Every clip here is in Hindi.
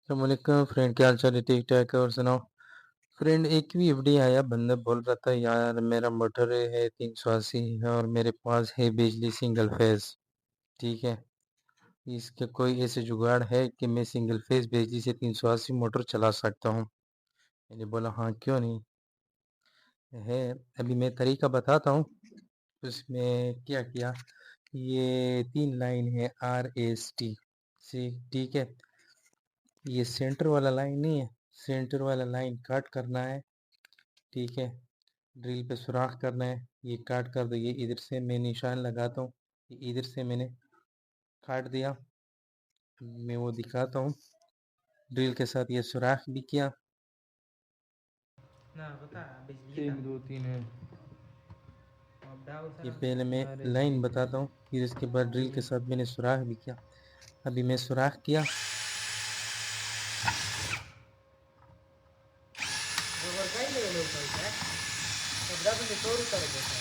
अस्सलामुअलैकुम फ्रेंड, क्या हाल चाल है? ठीक ठाक है। और सुनाओ फ्रेंड। एक भी एफडी आया, बंदा बोल रहा था यार मेरा मोटर है 380 और मेरे पास है बिजली सिंगल फेज। ठीक है, इसके कोई ऐसे जुगाड़ है कि मैं सिंगल फेज बिजली से 380 मोटर चला सकता हूँ? मैंने बोला हाँ, क्यों नहीं है। अभी मैं तरीका बताता हूँ। उसमें क्या किया, ये 3 लाइन है RST से। ठीक है, ये सेंटर वाला लाइन नहीं है, सेंटर वाला लाइन काट करना है। ठीक है, ड्रिल पे सुराख करना है, ये काट कर दो। ये इधर से मैं निशान लगाता हूँ, ये इधर से मैंने काट दिया। मैं वो दिखाता हूँ, ड्रिल के साथ ये सुराख भी किया। Nah, beta बिजली था। एक दो तीन है। अब डाउन ये सर पहले मैं अरे लाइन ठीक है। बताता हूँ, फिर इसके बाद ड्रिल के साथ मैंने सुराख भी किया। अभी मैं सुराख किया, बरोबर काही नाही लोक काय अब डाबल में तोड़ उतार देता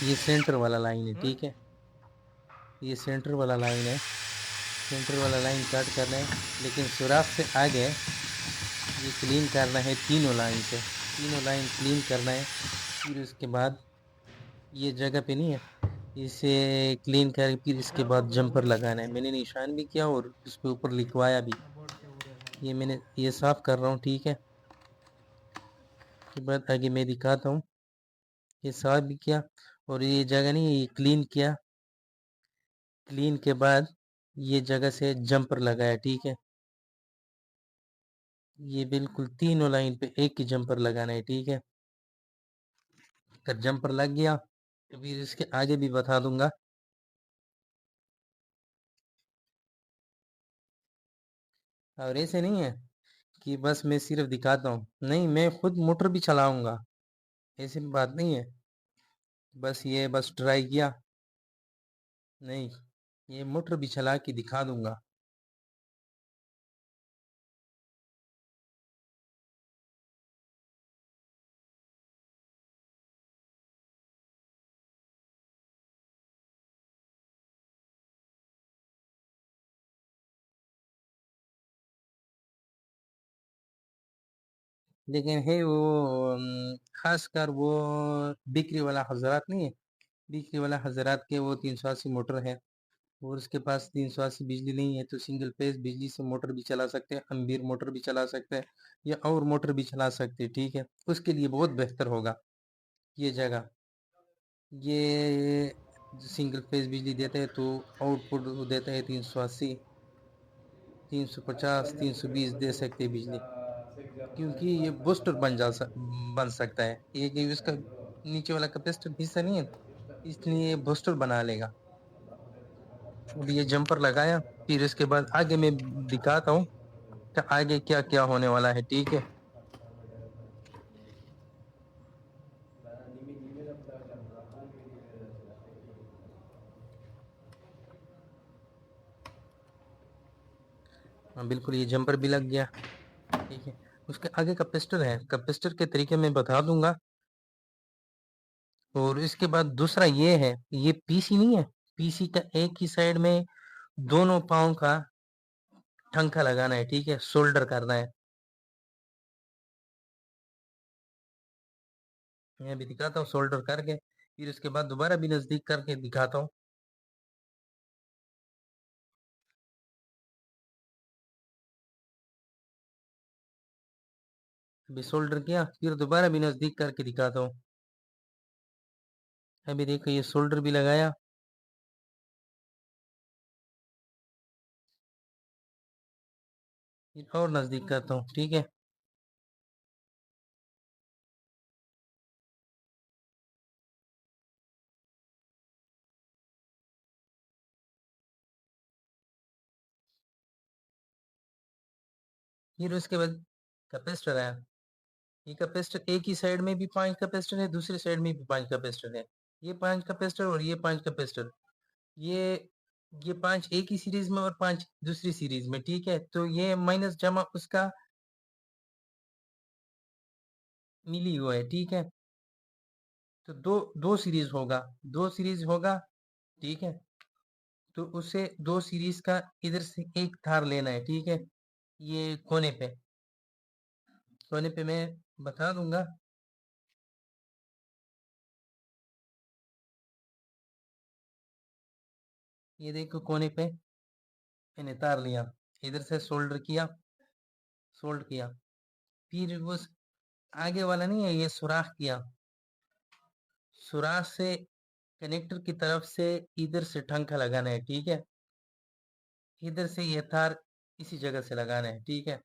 ये सेंटर वाला लाइन है। हम्म ठीक है, ये सेंटर वाला लाइन है, सेंटर वाला लाइन काट करना है। लेकिन सुराख से आगे ये क्लीन करना है, तीनों लाइन से, तीनों लाइन क्लीन करना है। फिर उसके बाद ये जगह पे नहीं है, इसे क्लीन कर फिर इसके ना बाद बोर्ड जंपर लगाना है। मैंने निशान भी किया और उसके ऊपर लिखवाया भी। बोर्ड से उड़े ये मैंने ये साफ कर रहा हूँ। ठीक है, के बाद आगे मैं दिखाता हूँ। ये साफ भी किया और ये जगह नहीं है, ये क्लीन किया। क्लीन के बाद ये जगह से जंपर लगाया। ठीक है, ये बिल्कुल तीनों लाइन पे एक ही जंपर लगाना है। ठीक है, अगर जंपर लग गया तो फिर इसके आगे भी बता दूंगा। और ऐसे नहीं है कि बस मैं सिर्फ दिखाता हूँ, नहीं, मैं खुद मोटर भी चलाऊंगा। ऐसी बात नहीं है बस ये बस ट्राई किया, नहीं, ये मोटर भी चला के दिखा दूंगा। लेकिन है वो खासकर वो बिक्री वाला हजरात नहीं है, बिक्री वाला हजरात के वो 380 मोटर है और उसके पास 380 बिजली नहीं है, तो सिंगल फेज बिजली से मोटर भी चला सकते हैं, अम्बीर मोटर भी चला सकते हैं या और मोटर भी चला सकते हैं। ठीक है, उसके लिए बहुत बेहतर होगा ये जगह। ये सिंगल फेज बिजली देता है तो आउटपुट देता है 380, 350, 320 दे सकते हैं बिजली। क्योंकि ये बूस्टर बन सकता है, ये कि इसका नीचे वाला कैपेसिटर हिस्सा नहीं है, इसलिए ये बूस्टर बना लेगा। अभी ये जंपर लगाया, फिर इसके बाद आगे मैं दिखाता हूँ कि आगे क्या क्या होने वाला है। ठीक है, हाँ बिल्कुल, ये जंपर भी लग गया। ठीक है, उसके आगे कैपेसिटर है, कैपेसिटर के तरीके मैं बता दूंगा। और इसके बाद दूसरा ये है, ये पीसी नहीं है, पीसी का एक ही साइड में दोनों पाँव का ठंका लगाना है। ठीक है, सोल्डर करना है। मैं अभी दिखाता हूँ सोल्डर करके, फिर उसके बाद दोबारा भी नजदीक करके दिखाता हूँ। अभी सोल्डर किया, फिर दोबारा भी नजदीक करके दिखाता हूँ। अभी देखो ये सोल्डर भी लगाया, फिर और नजदीक करता हूँ। ठीक है, फिर उसके बाद कैपेसिटर आया। ये कैपेसिटर एक ही साइड में भी 5 कैपेसिटर है, दूसरी साइड में भी 5 कैपेसिटर है। ये 5 कैपेसिटर और ये 5 कैपेसिटर, ये ये 5 एक ही सीरीज में और 5 दूसरी सीरीज में। ठीक है, तो ये माइनस जमा उसका मिली हुआ है। ठीक है, तो दो दो सीरीज होगा, दो सीरीज होगा। ठीक है, तो उसे 2 सीरीज का इधर से एक तार लेना है, ठीक है। ये कोने पे मैं बता दूंगा। ये देखो कोने पे मैंने तार लिया, इधर से सोल्डर किया, फिर वो आगे वाला नहीं है, ये सुराख किया, सुराख से कनेक्टर की तरफ से इधर से टंका लगाना है, ठीक है। इधर से ये तार इसी जगह से लगाना है, ठीक है।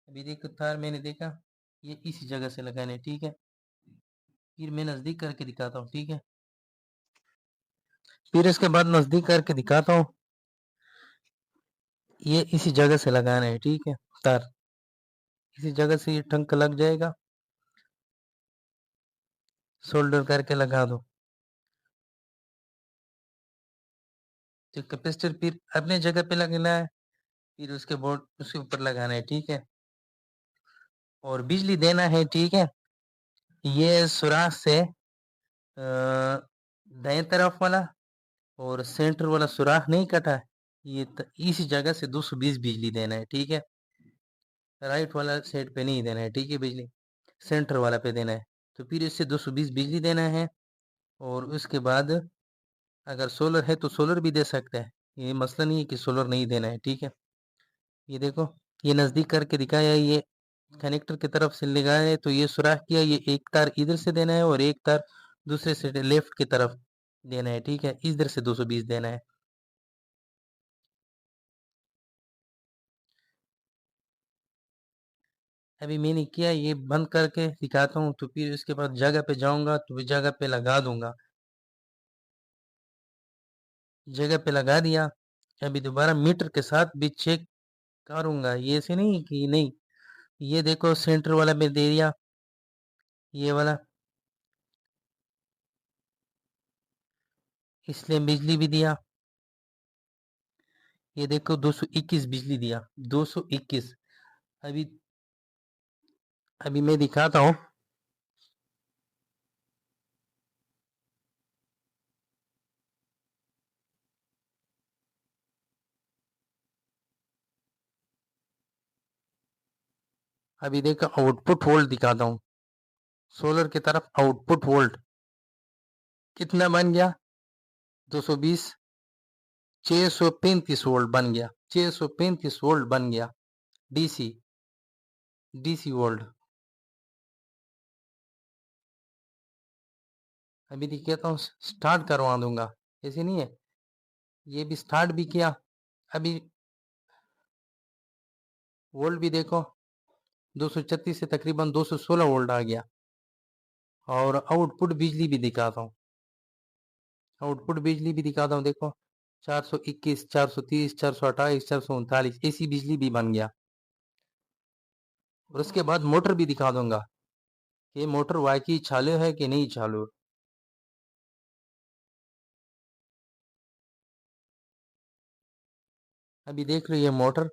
अभी देखो तार मैंने देखा, ये इसी जगह से लगाना है, ठीक है। फिर मैं नजदीक करके दिखाता हूँ, ठीक है। फिर इसके बाद नजदीक करके दिखाता हूँ, ये इसी जगह से लगाना है, ठीक है। तार इसी जगह से ये टंक लग जाएगा, सोल्डर करके लगा दो। तो कैपेसिटर फिर अपने जगह पे लगना है, फिर उसके बोर्ड उसके ऊपर लगाना है, ठीक है। और बिजली देना है, ठीक है। ये सुराख से दाएं तरफ वाला और सेंटर वाला सुराख नहीं कटा है, इसी जगह से 220 बिजली देना है, ठीक है। राइट वाला साइड पे नहीं देना है, ठीक है, बिजली सेंटर वाला पे देना है। तो फिर इससे 220 बिजली देना है। और उसके बाद अगर सोलर है तो सोलर भी दे सकते हैं, ये मसला नहीं है कि सोलर नहीं देना है, ठीक है। ये देखो, ये नज़दीक करके दिखाया, ये कनेक्टर की तरफ से लगाया है, तो ये सुराख किया, ये एक तार इधर से देना है और एक तार दूसरे से लेफ्ट की तरफ देना है, ठीक है। इधर से 220 देना है। अभी मैंने किया, ये बंद करके दिखाता हूँ, तो फिर उसके बाद जगह पे जाऊंगा तो जगह पे लगा दूंगा। जगह पे लगा दिया। अभी दोबारा मीटर के साथ भी चेक करूंगा, ये से नहीं कि नहीं। ये देखो सेंटर वाला में दे दिया, ये वाला, इसलिए बिजली भी दिया। ये देखो 221 बिजली दिया, 221। अभी अभी मैं दिखाता हूँ। अभी देखो आउटपुट वोल्ट दिखाता हूँ, सोलर की तरफ आउटपुट वोल्ट कितना बन गया, 220, 635 वोल्ट बन गया, 635 वोल्ट बन गया, डीसी डीसी वोल्ट। अभी दिखाता हूँ, स्टार्ट करवा दूंगा, ऐसे नहीं है। ये भी स्टार्ट भी किया। अभी वोल्ट भी देखो, 236 से तकरीबन 216 वोल्ट आ गया। और आउटपुट बिजली भी दिखाता हूँ, आउटपुट बिजली भी दिखाता हूँ, देखो 421, 430, 428, 439, ऐसी बिजली भी बन गया। और उसके बाद मोटर भी दिखा दूंगा कि मोटर वाकई चालू है कि नहीं चालू। अभी देख लो ये मोटर